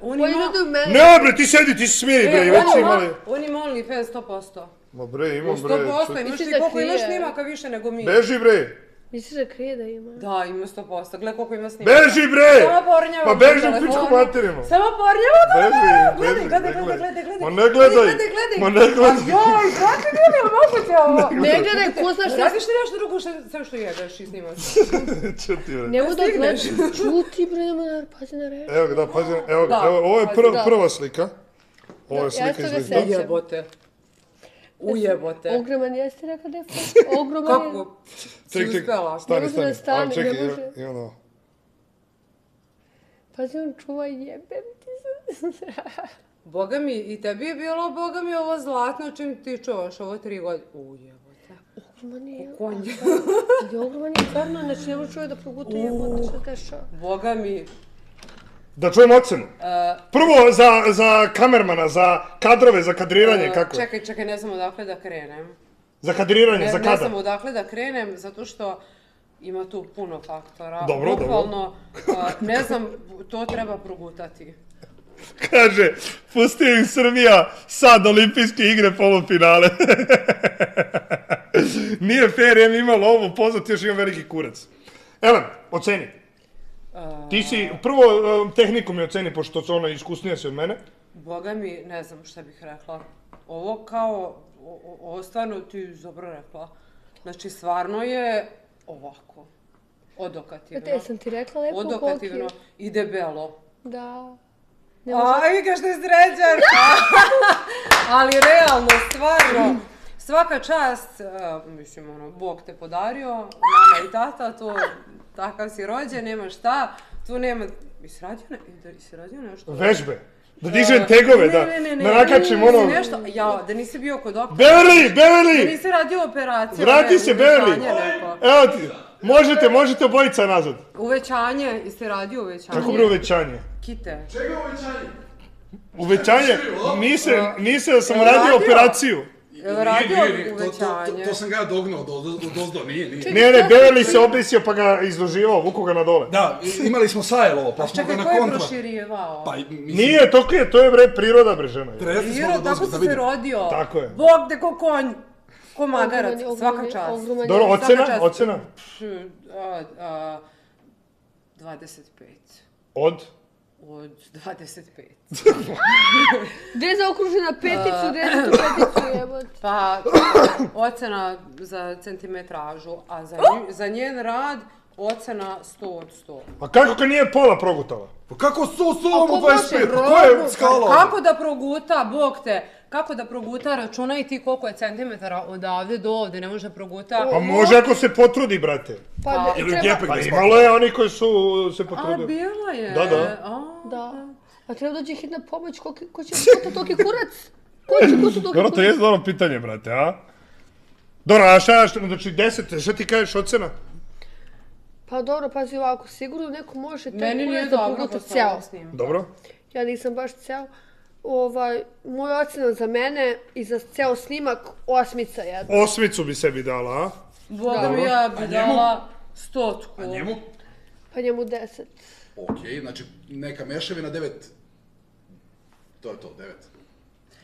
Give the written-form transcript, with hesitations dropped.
On ima... Ne bre, ti sedi, ti se smijeli bre, već imali... On ima OnlyFans 100%. Ma bre, imam bre... 100%, imaš ti koliko imaš snimaka više nego mi. Beži bre! Misliš da krije da ima? Da, ima 100%, gledaj koliko ima snimaka. Beži bre! Samo pornjava. Pa beži u pičku materinu. Samo pornjava, Beži, gledaj. Ma ne gledaj! Ma ne gledaj! Joj, brate, gledaj, moguće ovo. Ne gledaj, ko znaš šta... Radiš ti nešto drugo sve što jedeš i snimaš? Čuti bre. Nemo da gledaš, čuti bre, nema da pazi na reč. Evo ga, da, pazi, evo ga, ovo je prva slika. Ovo je slika iz Lidla. Ujebote. Ujebote. Ogroman jeste rekao da je ogroman je. Kako? Si uspela? Stani. Čekaj, i ono... Pazi, on čuva jebem ti se. Boga mi, i tebi je bilo, boga mi, ovo zlatno čim ti čuvaš, ovo 3 godine. Ujebote. Ogroman je. Konje. Ogroman je, stvarno, znači ne može čuje da proguta jebote, što dešava. Boga mi. Da čujem ocenu. Prvo za kamermana, za kadrove, za kadriranje, kako je? Čekaj, ne znam odakle da krenem. Za kadriranje, za kada? Ne znam odakle da krenem, zato što ima tu puno faktora. Dobro. Bukvalno, ne znam, to treba progutati. Kaže, pusti im Srbija sad olimpijske igre polufinale. Nije fair, jem imalo ovo poznat, još imam veliki kurac. Elen, oceni. Ti si, prvo tehniku mi oceni, pošto su ona iskusnija si od mene. Boga mi, ne znam šta bih rekla. Ovo kao, ovo stvarno ti dobro rekla. Znači, stvarno je ovako. Odokativno. Te sam ti rekla lepo koliko je. Odokativno i debelo. Da. Aj, kao što je sređan! Ali realno, stvarno, svaka čast, mislim, ono, Bog te podario, mama i tata, to, takav si rođen, nema šta, tu nema, si radio nešto? Vežbe. Da dižem tegove, da nakačim ono... Nešto, jao, da nisi bio kod doktora. Beverly! Da nisi radio operaciju. Vrati se, Beverly! Evo ti, možete obojica nazad. Uvećanje, jeste radio uvećanje? Kako bre uvećanje? Kite. Čega uvećanje? Uvećanje? Nisam da sam radio operaciju. Radio uvećanje. To sam ga dognuo dozdo, nije. Ne, Beverly se obesio pa ga izloživao, vuko ga na dole. Da, imali smo Sajlovo, pa smo ga na kontra. Čekaj, ko je proširivao? Nije, to je bre priroda bre žena. Priroda, tako si se rodio. Tako je. Bog de ko konj, ko magarac, svaka čast. Dobro, ocena? 25. Od 25. Gde je zaokružena peticu, gde je za tu peticu jebot? Pa, ocena za centimetražu, a za njen rad ocena 100 od 100. A kako kad nije pola progutala? Pa kako 100 mu 25? Pa ko je skala? Kako da proguta, Bog te, kako da proguta, računaj ti koliko je centimetara odavde do ovde, ne može proguta. Pa može ako se potrudi, brate. Ili u djepek Pa da imalo je oni koji su se potrudili. A, bila je. Da. A treba dođe hitna pomoć, ko će skuta toki kurac? Ko su toki kurac? Dobro, to je dobro pitanje, brate, a? Dobro, a šta, znači 10, šta ti kažeš ocena? Pa dobro, pazi ovako, sigurno neko može meni nije da proguta ceo. Dobro. Ja nisam baš ceo. Moja ocena za mene i za ceo snimak 8 jedna. 8 bi sebi dala, a? Boga mi ja bi dala 100. A njemu? Pa njemu 10. Okej, znači neka mešavina 9. To je to, 9.